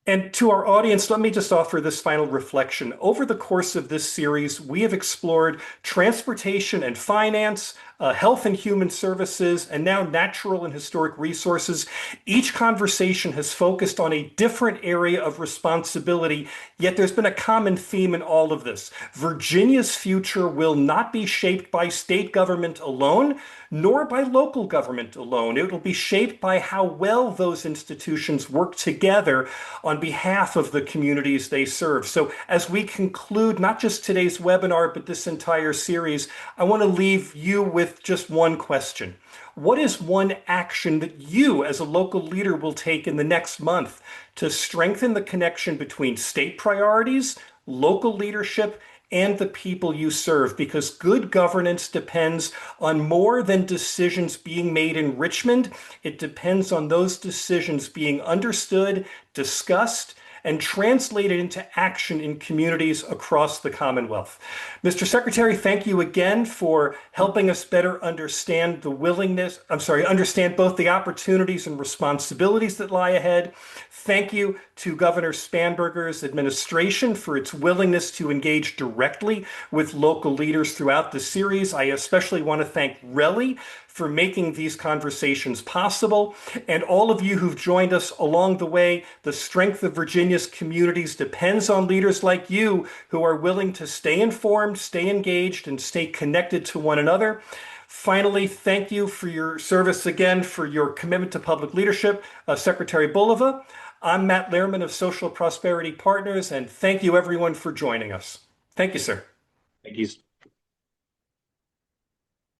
And to our audience, let me just offer this final reflection. Over the course of this series, we have explored transportation and finance, health and human services, and now natural and historic resources. Each conversation has focused on a different area of responsibility, yet there's been a common theme in all of this. Virginia's future will not be shaped by state government alone, nor by local government alone. It will be shaped by how well those institutions work together on behalf of the communities they serve. So as we conclude not just today's webinar, but this entire series, I want to leave you with just one question. What is one action that you as a local leader will take in the next month to strengthen the connection between state priorities, local leadership, and the people you serve, because good governance depends on more than decisions being made in Richmond. It depends on those decisions being understood, discussed, and translated into action in communities across the Commonwealth. Mr. Secretary, thank you again for helping us better understand understand both the opportunities and responsibilities that lie ahead. Thank you to Governor Spanberger's administration for its willingness to engage directly with local leaders throughout the series. I especially want to thank Relly for making these conversations possible, and all of you who've joined us along the way. The strength of Virginia's communities depends on leaders like you who are willing to stay informed, stay engaged, and stay connected to one another. Finally, thank you for your service again, for your commitment to public leadership, Secretary Bulova. I'm Matt Lehrman of Social Prosperity Partners, and thank you everyone for joining us. Thank you, sir. Thank you.